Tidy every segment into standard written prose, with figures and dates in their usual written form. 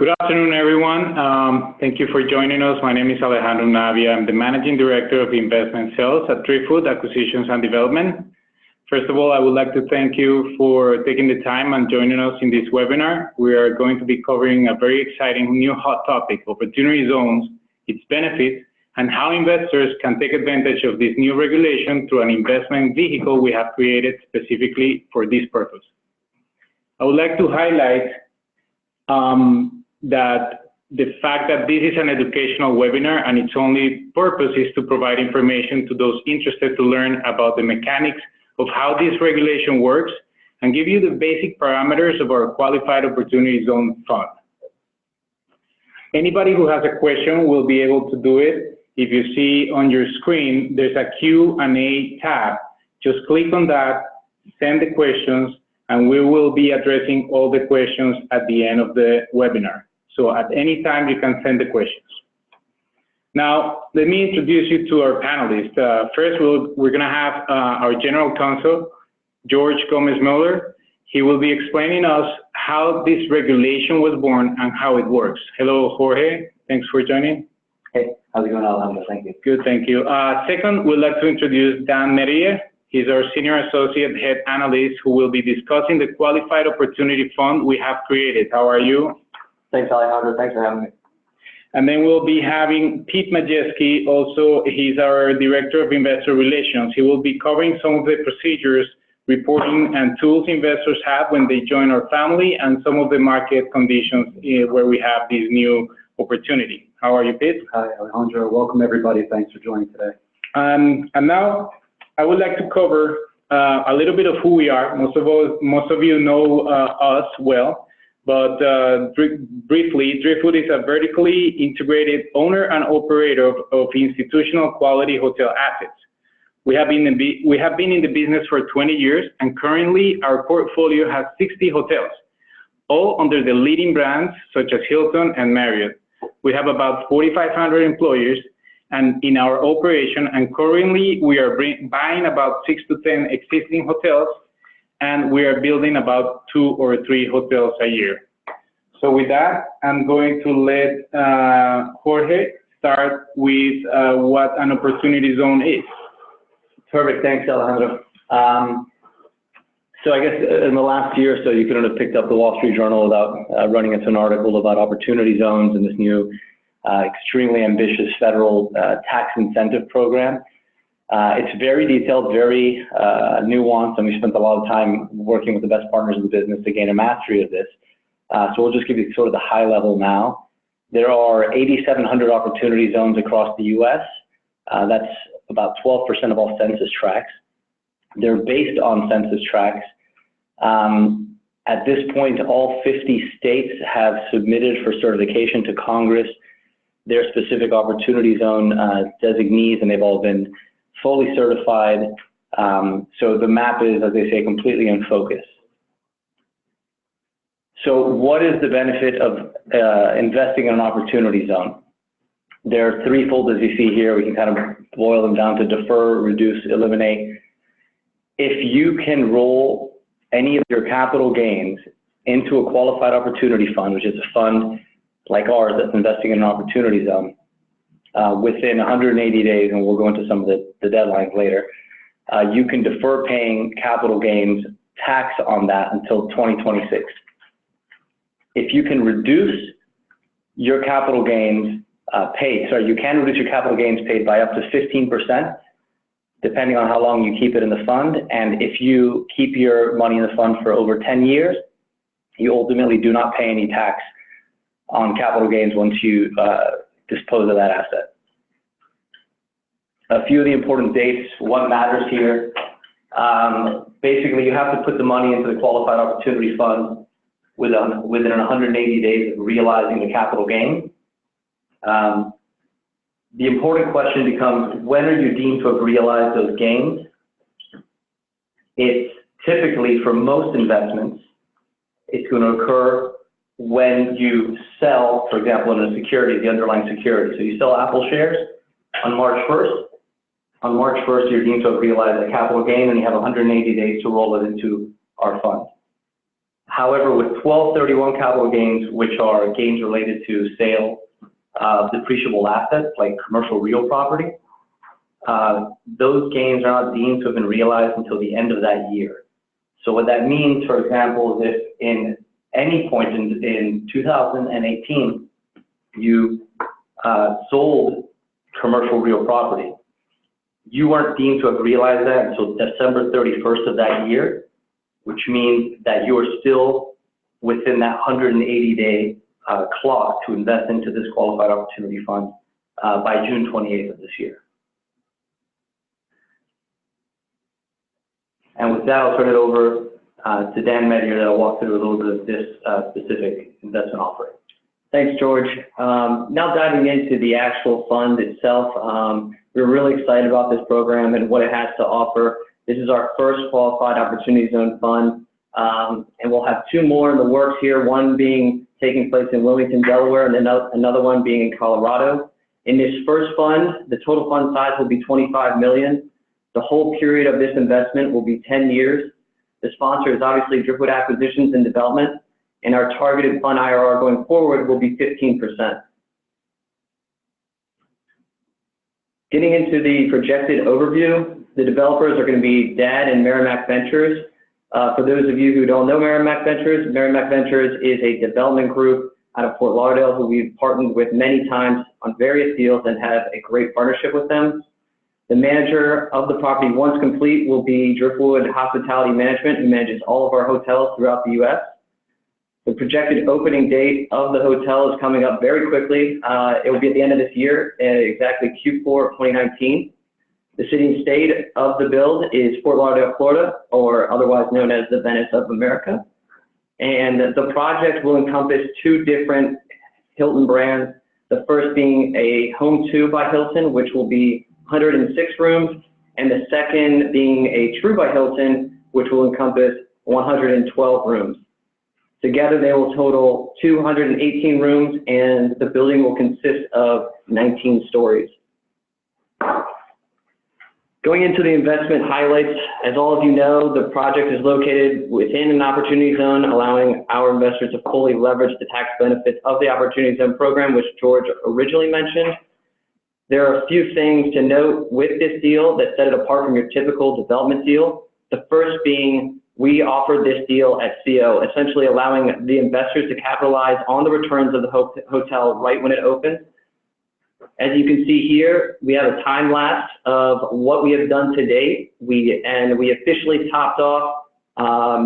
Good afternoon, everyone. Thank you for joining us. My name is Alejandro Navia. I'm the Managing Director of Investment Sales at Driftwood Acquisitions and Development. First of all, I would like to thank you for taking the time and joining us in this webinar. We are going to be covering a very exciting new hot topic, opportunity zones, its benefits, and how investors can take advantage of this new regulation through an investment vehicle we have created specifically for this purpose. I would like to highlight that the fact that this is an educational webinar and its only purpose is to provide information to those interested to learn about the mechanics of how this regulation works and give you the basic parameters of our Qualified Opportunity Zone Fund. Anybody who has a question will be able to do it. If you see on your screen, there's a Q&A tab. Just click on that, send the questions, and we will be addressing all the questions at the end of the webinar. So at any time, you can send the questions. Now, let me introduce you to our panelists. First, we're gonna have our General Counsel, George Gomez-Miller. He will be explaining us how this regulation was born and how it works. Hello, Jorge. Thanks for joining. Hey, how's it going, Alejandro? Thank you. Good, thank you. Second, we'd like to introduce Dan Merrier. He's our Senior Associate Head Analyst who will be discussing the Qualified Opportunity Fund we have created. How are you? Thanks, Alejandro. Thanks for having me. And then we'll be having Pete Majeski. Also, he's our Director of Investor Relations. He will be covering some of the procedures, reporting, and tools investors have when they join our family and some of the market conditions where we have this new opportunity. How are you, Pete? Hi, Alejandro. Welcome, everybody. Thanks for joining today. And now I would like to cover a little bit of who we are. Most of you know us well, but briefly, Driftwood is a vertically integrated owner and operator of institutional quality hotel assets. We have been in the business for 20 years, and currently our portfolio has 60 hotels, all under the leading brands such as Hilton and Marriott. We have about 4,500 employees and in our operation, and currently we are buying about 6 to 10 existing hotels, and we are building about 2 or 3 hotels a year. So with that, I'm going to let Jorge start with what an opportunity zone is. Perfect. Thanks, Alejandro. So I guess in the last year or so, you couldn't have picked up the Wall Street Journal without running into an article about opportunity zones and this new extremely ambitious federal tax incentive program. It's very detailed, very nuanced, and we spent a lot of time working with the best partners in the business to gain a mastery of this. So we'll just give you sort of the high level now. There are 8,700 opportunity zones across the U.S. That's about 12% of all census tracts. They're based on census tracts. At this point, all 50 states have submitted for certification to Congress their specific opportunity zone designees, and they've all been fully certified. So the map is, as they say, completely in focus. So what is the benefit of investing in an opportunity zone? They're threefold, as you see here. We can kind of boil them down to defer, reduce, eliminate. If you can roll any of your capital gains into a qualified opportunity fund, which is a fund like ours that's investing in an opportunity zone, within 180 days, and we'll go into some of the deadlines later, you can defer paying capital gains tax on that until 2026. If you can reduce your capital gains you can reduce your capital gains paid by up to 15%, depending on how long you keep it in the fund. And if you keep your money in the fund for over 10 years, you ultimately do not pay any tax on capital gains once you dispose of that asset. A few of the important dates, what matters here. Basically, you have to put the money into the Qualified Opportunity Fund within 180 days of realizing the capital gain. The important question becomes, when are you deemed to have realized those gains? It's typically, for most investments, it's going to occur when you sell, for example, in a security, the underlying security. So you sell Apple shares on March 1st. On March 1st, you're deemed to have realized a capital gain, and you have 180 days to roll it into our fund. However, with 1231 capital gains, which are gains related to sale of depreciable assets like commercial real property, those gains are not deemed to have been realized until the end of that year. So what that means, for example, is if in any point in 2018, you sold commercial real property, you weren't deemed to have realized that until December 31st of that year, which means that you are still within that 180-day clock to invest into this qualified opportunity fund by June 28th of this year. And with that, I'll turn it over to Dan Medier that'll walk through a little bit of this specific investment offering. Thanks, George. Now diving into the actual fund itself, we're really excited about this program and what it has to offer. This is our first qualified opportunity zone fund, and we'll have two more in the works here, one being taking place in Wilmington, Delaware, and another one being in Colorado. In this first fund, the total fund size will be $25 million. The whole period of this investment will be 10 years. The sponsor is obviously Driftwood Acquisitions and Development, and our targeted fund IRR going forward will be 15%. Getting into the projected overview, the developers are going to be DAD and Merrimack Ventures. For those of you who don't know Merrimack Ventures is a development group out of Fort Lauderdale who we've partnered with many times on various deals and have a great partnership with them. The manager of the property, once complete, will be Driftwood Hospitality Management, who manages all of our hotels throughout the U.S. The projected opening date of the hotel is coming up very quickly. It will be at the end of this year, exactly Q4 of 2019. The city and state of the build is Fort Lauderdale, Florida, or otherwise known as the Venice of America. And the project will encompass two different Hilton brands. The first being a Home 2 by Hilton, which will be 106 rooms, and the second being a True by Hilton, which will encompass 112 rooms. Together, they will total 218 rooms, and the building will consist of 19 stories. Going into the investment highlights, as all of you know, the project is located within an opportunity zone, allowing our investors to fully leverage the tax benefits of the opportunity zone program, which George originally mentioned. There are a few things to note with this deal that set it apart from your typical development deal. The first being, we offered this deal at CO, essentially allowing the investors to capitalize on the returns of the hotel right when it opens. As you can see here, we have a time lapse of what we have done to date. We officially topped off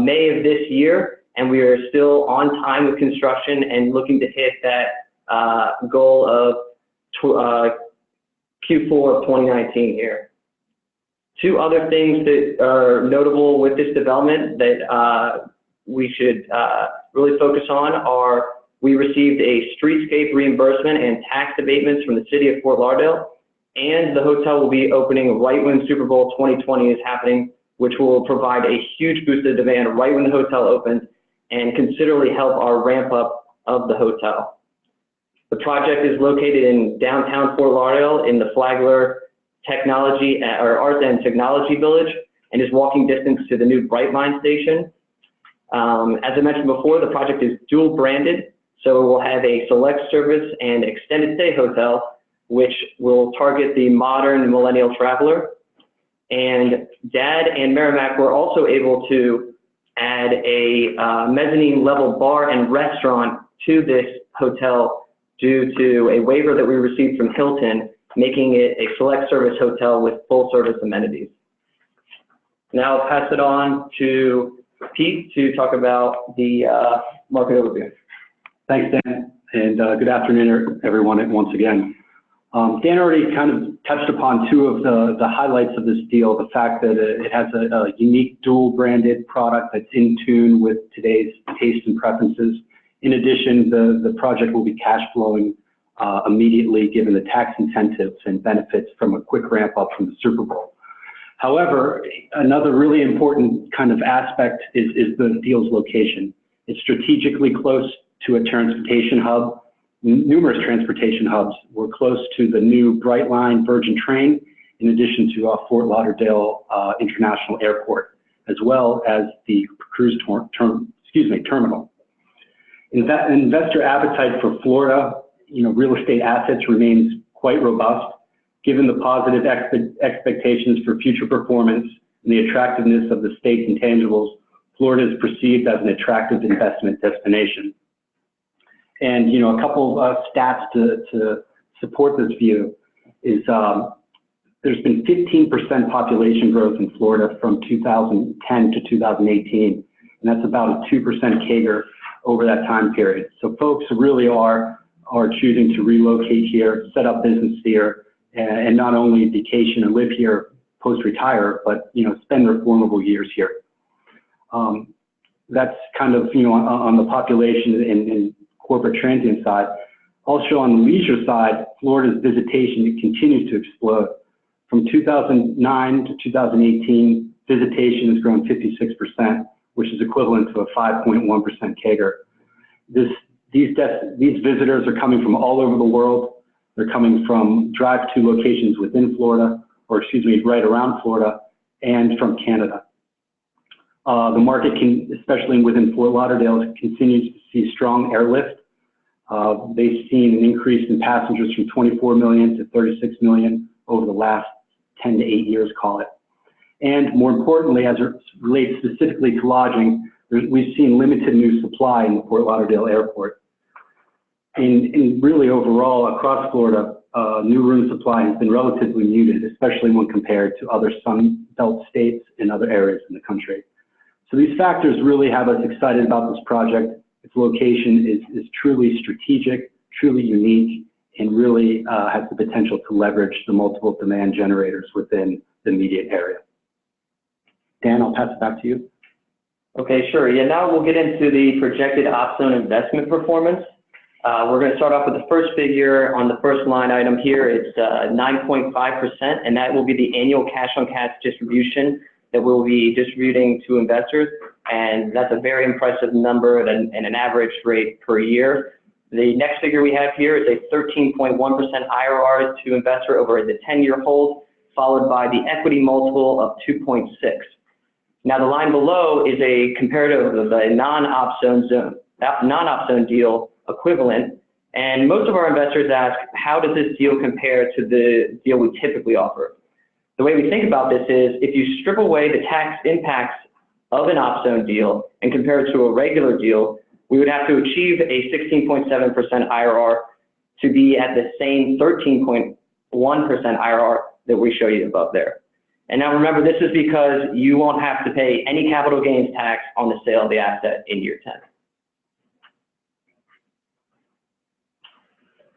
May of this year, and we are still on time with construction and looking to hit that goal of Q4 of 2019 here. Two other things that are notable with this development that we should really focus on are we received a streetscape reimbursement and tax abatements from the city of Fort Lauderdale, and the hotel will be opening right when Super Bowl 2020 is happening, which will provide a huge boost of demand right when the hotel opens and considerably help our ramp up of the hotel. The project is located in downtown Fort Lauderdale in the Flagler Technology or Art and Technology Village, and is walking distance to the new Brightline station. As I mentioned before, the project is dual branded, so it will have a select service and extended stay hotel, which will target the modern millennial traveler. And DAD and Merrimack were also able to add a mezzanine level bar and restaurant to this hotel due to a waiver that we received from Hilton, making it a select service hotel with full service amenities. Now I'll pass it on to Pete to talk about the market overview. Thanks, Dan, and good afternoon, everyone, once again. Dan already kind of touched upon two of the highlights of this deal, the fact that it has a unique dual-branded product that's in tune with today's tastes and preferences. In addition, the project will be cash flowing immediately given the tax incentives and benefits from a quick ramp up from the Super Bowl. However, another really important kind of aspect is the deal's location. It's strategically close to a transportation hub, numerous transportation hubs. We're close to the new Brightline Virgin train, in addition to Fort Lauderdale International Airport, as well as the cruise terminal. Investor appetite for Florida, real estate assets remains quite robust, given the positive expectations for future performance and the attractiveness of the state's intangibles. Florida is perceived as an attractive investment destination. And, a couple of stats to support this view is there's been 15% population growth in Florida from 2010 to 2018, and that's about a 2% CAGR over that time period. So folks really are choosing to relocate here, set up business here, and not only vacation and live here post-retire, but spend their formable years here. That's kind of on the population and corporate transient side. Also on the leisure side, Florida's visitation continues to explode. From 2009 to 2018, visitation has grown 56%, which is equivalent to a 5.1% CAGR. These visitors are coming from all over the world. They're coming from drive-to locations within Florida, right around Florida, and from Canada. The market especially within Fort Lauderdale, continues to see strong airlift. They've seen an increase in passengers from 24 million to 36 million over the last 10 to 8 years, call it. And more importantly, as it relates specifically to lodging, we've seen limited new supply in the Fort Lauderdale airport. And really overall, across Florida, new room supply has been relatively muted, especially when compared to other Sun Belt states and other areas in the country. So these factors really have us excited about this project. Its location is truly strategic, truly unique, and really has the potential to leverage the multiple demand generators within the immediate area. Dan, I'll pass it back to you. Okay, sure. Yeah, now we'll get into the projected OpZone investment performance. We're going to start off with the first figure on the first line item here. It's 9.5%, and that will be the annual cash-on-cash distribution that we'll be distributing to investors. And that's a very impressive number and an average rate per year. The next figure we have here is a 13.1% IRR to investor over the 10-year hold, followed by the equity multiple of 2.6. Now the line below is a comparative of a non-OpZone deal equivalent. And most of our investors ask, how does this deal compare to the deal we typically offer? The way we think about this is, if you strip away the tax impacts of an OpZone deal and compare it to a regular deal, we would have to achieve a 16.7% IRR to be at the same 13.1% IRR that we show you above there. And now remember, this is because you won't have to pay any capital gains tax on the sale of the asset in year 10.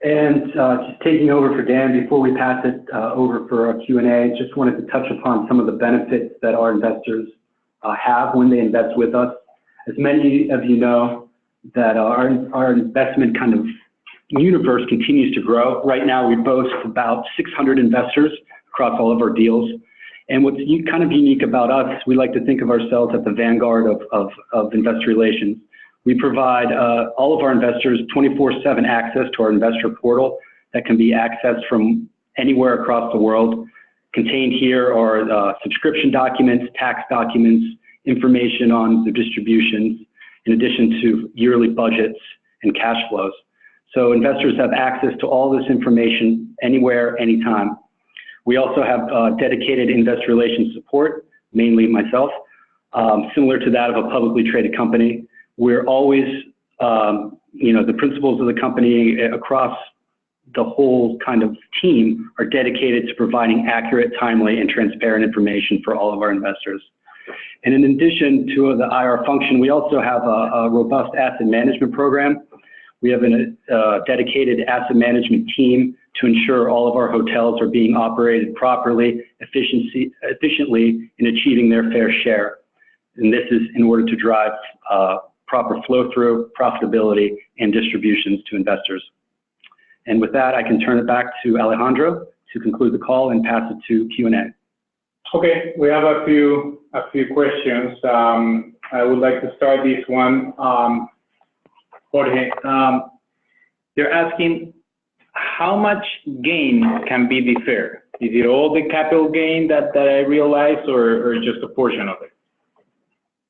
And just taking over for Dan, before we pass it over for our Q&A, just wanted to touch upon some of the benefits that our investors have when they invest with us. As many of you know, that our investment kind of universe continues to grow. Right now, we boast about 600 investors across all of our deals. And what's kind of unique about us, we like to think of ourselves at the vanguard of investor relations. We provide all of our investors 24/7 access to our investor portal that can be accessed from anywhere across the world. Contained here are subscription documents, tax documents, information on the distributions, in addition to yearly budgets and cash flows. So investors have access to all this information anywhere, anytime. We also have dedicated investor relations support, mainly myself, similar to that of a publicly traded company. We're always, the principals of the company across the whole kind of team are dedicated to providing accurate, timely, and transparent information for all of our investors. And in addition to the IR function, we also have a robust asset management program. We have a dedicated asset management team to ensure all of our hotels are being operated properly, efficiently in achieving their fair share. And this is in order to drive proper flow-through, profitability, and distributions to investors. And with that, I can turn it back to Alejandro to conclude the call and pass it to Q&A. Okay, we have a few questions. I would like to start this one. Jorge, they're asking, how much gain can be deferred? Is it all the capital gain that I realized, or just a portion of it?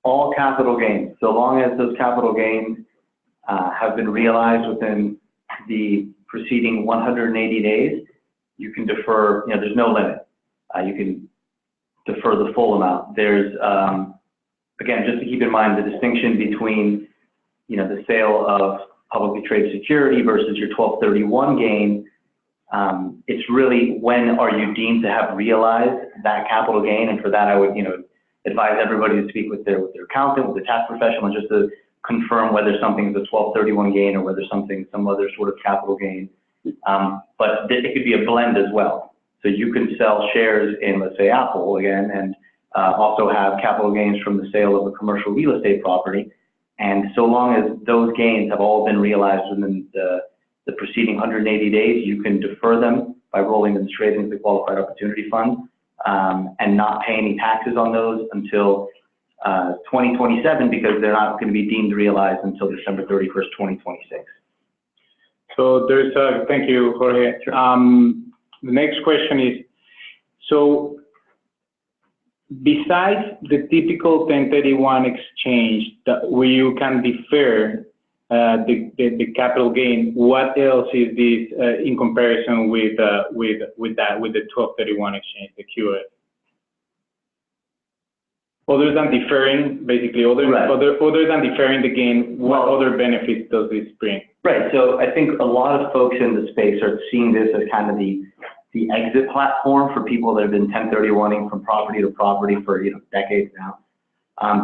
all capital gains. So long as those capital gains have been realized within the preceding 180 days, you can defer, there's no limit. You can defer the full amount. There's, again, just to keep in mind the distinction between, the sale of publicly traded security versus your 1231 gain. It's really when are you deemed to have realized that capital gain, and for that I would, advise everybody to speak with their accountant, with their tax professional, just to confirm whether something's a 1231 gain or whether something's some other sort of capital gain. But it could be a blend as well. So you can sell shares in, let's say, Apple again, and also have capital gains from the sale of a commercial real estate property. And so long as those gains have all been realized within the preceding 180 days, you can defer them by rolling them straight into the Qualified Opportunity Fund and not pay any taxes on those until 2027, because they're not going to be deemed realized until December 31st, 2026. So there's thank you, Jorge. The next question is, so besides the typical 1031 exchange where you can defer the capital gain, what else is this in comparison with the 1231 exchange, the QF? Other than deferring, basically, other than deferring the gain, what other benefits does this bring? Right. So I think a lot of folks in the space are seeing this as kind of the exit platform for people that have been 1031ing from property to property for decades now,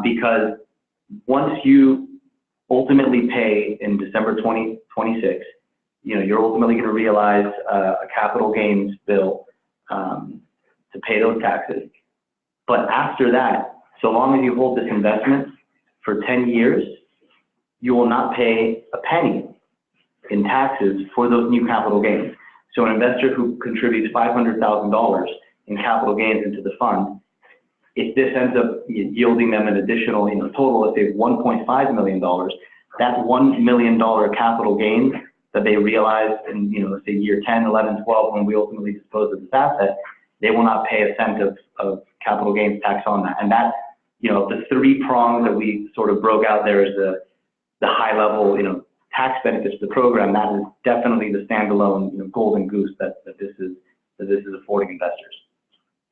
because once you ultimately pay in December 2026, you're ultimately going to realize a capital gains bill to pay those taxes. But after that, so long as you hold this investment for 10 years, you will not pay a penny in taxes for those new capital gains. So an investor who contributes $500,000 in capital gains into the fund, if this ends up yielding them an additional, total, let's say $1.5 million, that $1 million capital gain that they realized in, let's say year 10, 11, 12, when we ultimately dispose of this asset, they will not pay a cent of capital gains tax on that. And that, the three prongs that we sort of broke out there is the high level, tax benefits of the program. That is definitely the standalone, golden goose that this is affording investors.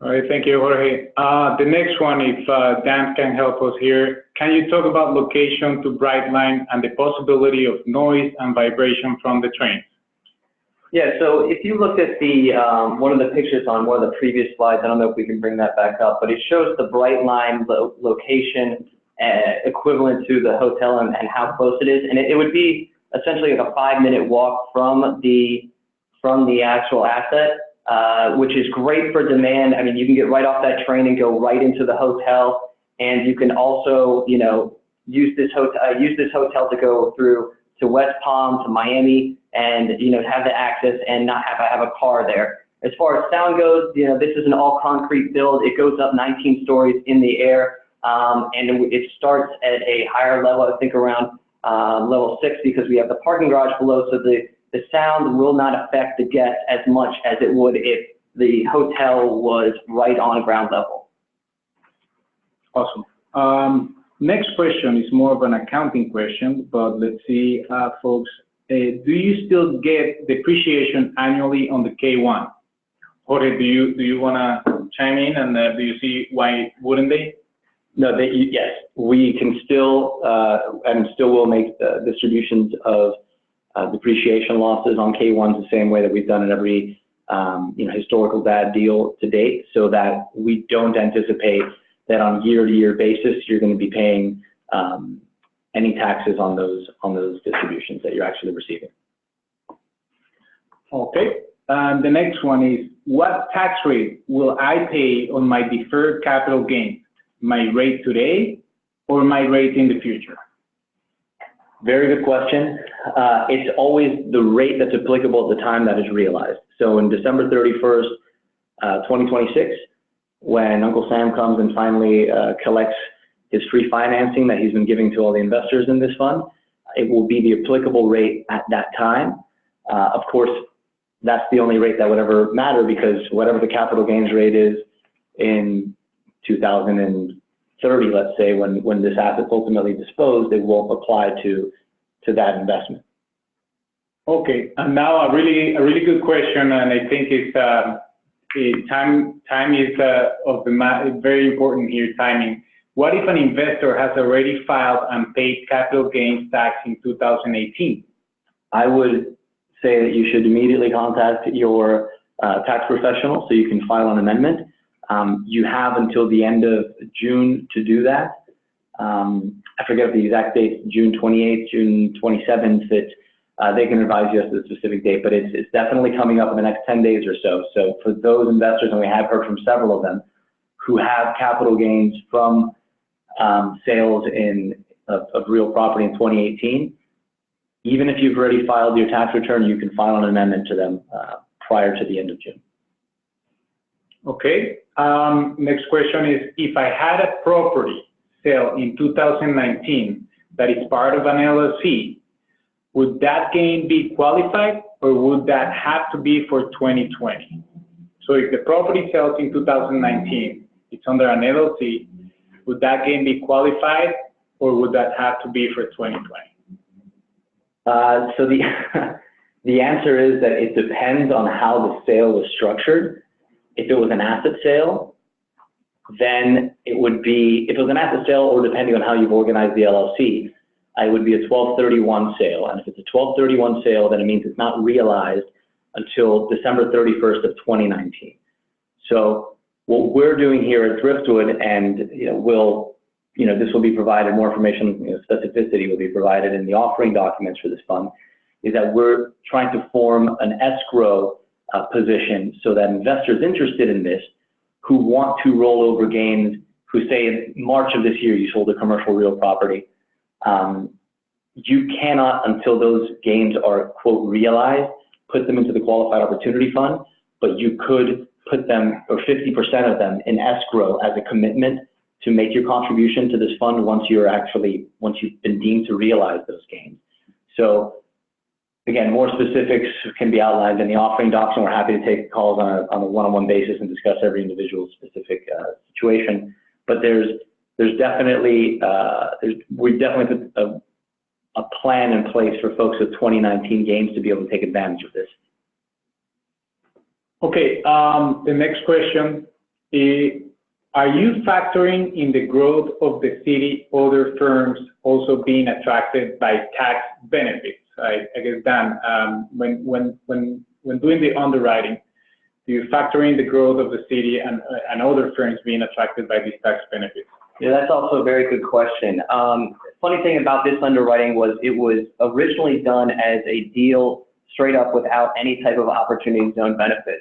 All right, thank you, Jorge. The next one, if Dan can help us here, can you talk about location to Brightline and the possibility of noise and vibration from the trains? Yeah, so if you look at the one of the pictures on one of the previous slides, I don't know if we can bring that back up, but it shows the Brightline location equivalent to the hotel and how close it is, and it would be essentially like a 5-minute walk from the actual asset, which is great for demand. I mean, you can get right off that train and go right into the hotel, and you can also, use this hotel to go through to West Palm, to Miami, and have the access and not have a car there. As far as sound goes, this is an all concrete build. It goes up 19 stories in the air, and it starts at a higher level, I think around level 6, because we have the parking garage below, so the sound will not affect the guests as much as it would if the hotel was right on ground level. Awesome. Next question is more of an accounting question, but let's see, folks. Do you still get depreciation annually on the K1? Jorge, do you want to chime in, and do you see why wouldn't they? No, yes, we can still and still will make distributions of depreciation losses on K1s the same way that we've done in every historical bad deal to date, so that we don't anticipate that on a year-to-year basis you're going to be paying any taxes on those distributions that you're actually receiving. Okay. The next one is, what tax rate will I pay on my deferred capital gains? My rate today or my rate in the future? Very good question. It's always the rate that's applicable at the time that is realized. So in December 31st, 2026, when Uncle Sam comes and finally collects his free financing that he's been giving to all the investors in this fund, it will be the applicable rate at that time. Of course, that's the only rate that would ever matter, because whatever the capital gains rate is in 2050 30, let's say, when this asset's ultimately disposed, it won't apply to that investment. Okay, and now a really good question, and I think it's time is very important here. Timing. What if an investor has already filed and paid capital gains tax in 2018? I would say that you should immediately contact your tax professional so you can file an amendment. You have until the end of June to do that. I forget the exact date, June 28th, June 27th, that they can advise you as to the specific date, but it's definitely coming up in the next 10 days or so. So for those investors, and we have heard from several of them, who have capital gains from sales of real property in 2018, even if you've already filed your tax return, you can file an amendment to them prior to the end of June. Okay. Next question is, if I had a property sale in 2019 that is part of an LLC, would that gain be qualified, or would that have to be for 2020? So if the property sells in 2019, it's under an LLC, would that gain be qualified, or would that have to be for 2020? So the answer is that it depends on how the sale was structured. If it was an asset sale, then it would be, if it was an asset sale, or depending on how you've organized the LLC, it would be a 1231 sale. And if it's a 1231 sale, then it means it's not realized until December 31st of 2019. So what we're doing here at Driftwood, and this will be provided, more information, specificity will be provided in the offering documents for this fund, is that we're trying to form an escrow position so that investors interested in this, who want to roll over gains, who say in March of this year you sold a commercial real property, you cannot, until those gains are, quote, realized, put them into the Qualified Opportunity Fund, but you could put them, or 50% of them, in escrow as a commitment to make your contribution to this fund once you've been deemed to realize those gains. So again, more specifics can be outlined in the offering docs, and we're happy to take calls on a one-on-one basis and discuss every individual specific situation. But there's definitely, we definitely put a plan in place for folks with 2019 gains to be able to take advantage of this. Okay, the next question is, are you factoring in the growth of the city other firms also being attracted by tax benefits? I guess, Dan, when doing the underwriting, do you factor in the growth of the city and other firms being attracted by these tax benefits? Yeah, that's also a very good question. Funny thing about this underwriting was it was originally done as a deal straight up without any type of opportunity zone benefit.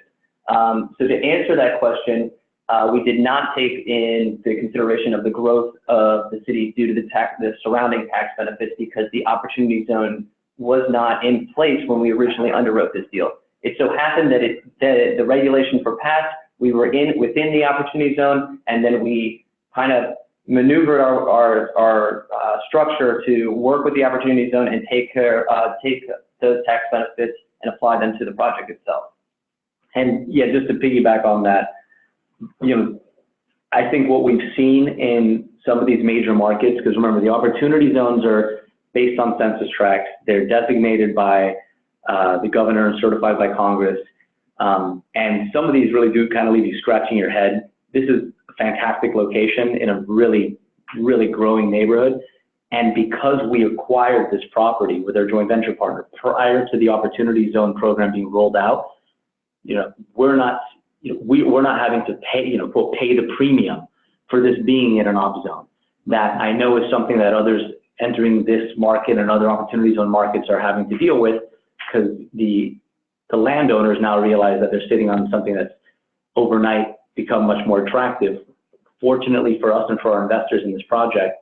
So to answer that question, we did not take into consideration of the growth of the city due to the surrounding tax benefits, because the opportunity zone was not in place when we originally underwrote this deal. It so happened that the regulation for pass, we were within the opportunity zone, and then we kind of maneuvered our structure to work with the opportunity zone and take those tax benefits and apply them to the project itself. And yeah, just to piggyback on that, I think what we've seen in some of these major markets, because remember, the opportunity zones are based on census tracts. They're designated by the governor and certified by Congress. And some of these really do kind of leave you scratching your head. This is a fantastic location in a really, really growing neighborhood. And because we acquired this property with our joint venture partner prior to the opportunity zone program being rolled out, we're not having to pay, quote, pay the premium for this being in an op zone. That I know is something that others entering this market and other opportunity zone markets are having to deal with, because the landowners now realize that they're sitting on something that's overnight become much more attractive. Fortunately for us and for our investors in this project,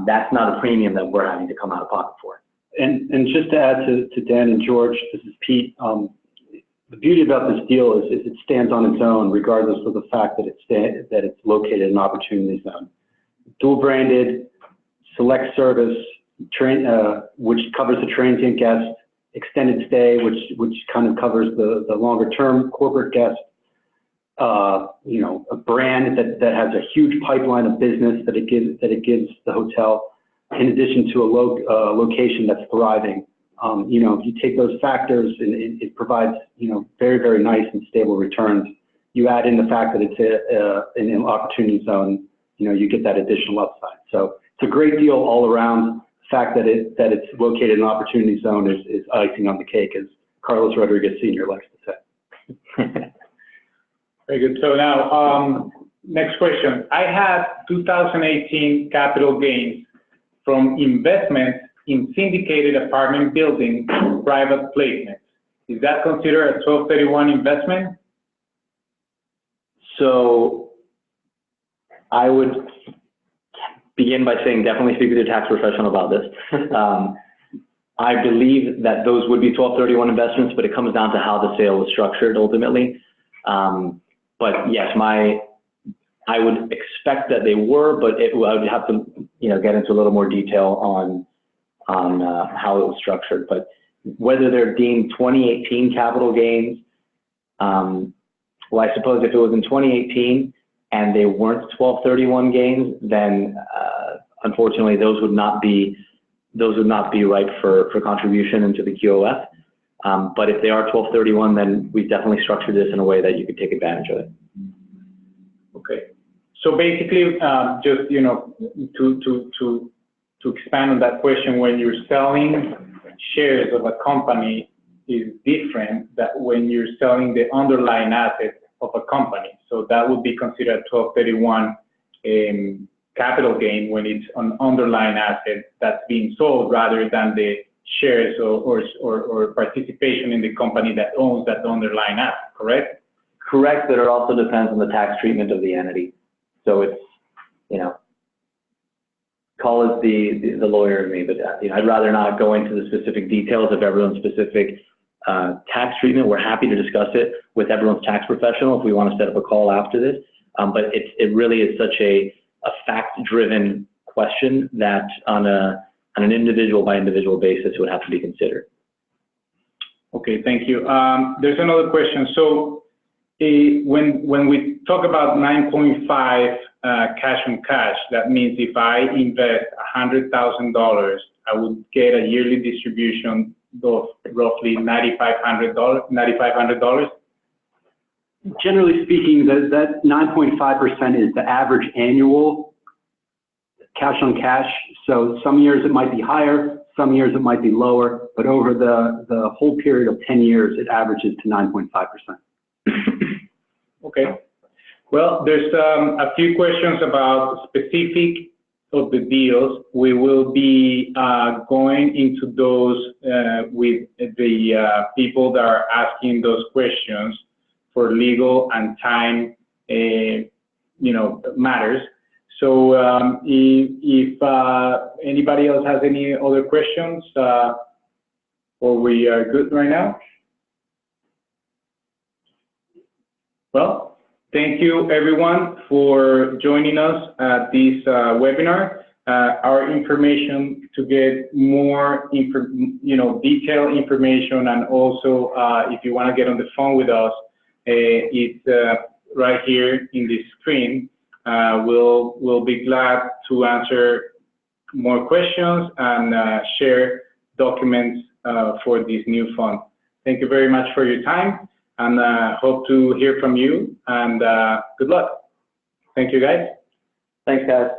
that's not a premium that we're having to come out of pocket for. And just to add to Dan and George, this is Pete. The beauty about this deal is it stands on its own, regardless of the fact that it's located in an opportunity zone. Dual branded, select service, which covers the transient guest, extended stay, which kind of covers the longer term corporate guest. you know, a brand that has a huge pipeline of business that it gives the hotel, in addition to a location that's thriving. You know, if you take those factors and it provides, you know, very, very nice and stable returns. You add in the fact that it's an opportunity zone, you know, you get that additional upside. So it's a great deal all around. The fact that it's located in an opportunity zone is icing on the cake, as Carlos Rodriguez Sr. likes to say. Very good. So now, next question. I had 2018 capital gains from investments in syndicated apartment buildings, private placements. Is that considered a 1231 investment? So I would begin by saying definitely speak with your tax professional about this. I believe that those would be 1231 investments, but it comes down to how the sale was structured ultimately. But yes, I would expect that they were, but I would have to, you know, get into a little more detail on how it was structured. But whether they're deemed 2018 capital gains, well, I suppose if it was in 2018 and they weren't 1231 gains, then unfortunately those would not be ripe for contribution into the QOF. But if they are 1231, then we definitely structured this in a way that you could take advantage of it. Okay. So basically, just, you know, to expand on that question, when you're selling shares of a company is different than when you're selling the underlying asset of a company. So that would be considered 1231 capital gain when it's an underlying asset that's being sold rather than the shares or participation in the company that owns that underlying asset, correct? Correct, but it also depends on the tax treatment of the entity. So it's, you know, call it the lawyer in me, but you know, I'd rather not go into the specific details of everyone's specific tax treatment. We're happy to discuss it with everyone's tax professional if we want to set up a call after this. But it really is such a fact-driven question that on an individual by individual basis would have to be considered. Okay, thank you. There's another question. So when we talk about 9.5 cash on cash, that means if I invest $100,000, I would get a yearly distribution of roughly $9,500. Generally speaking, that 9.5% is the average annual cash on cash. So some years it might be higher, some years it might be lower, but over the whole period of 10 years, it averages to 9.5%. Okay. Well, there's a few questions about specific of the deals. We will be going into those with the people that are asking those questions for legal and time, you know, matters. So if anybody else has any other questions, or we are good right now? Well, thank you everyone for joining us at this webinar. Our information to get more detailed information, and also if you want to get on the phone with us, it's right here in the screen. We'll be glad to answer more questions and share documents for this new fund. Thank you very much for your time, and hope to hear from you, and good luck. Thank you, guys. Thanks, guys.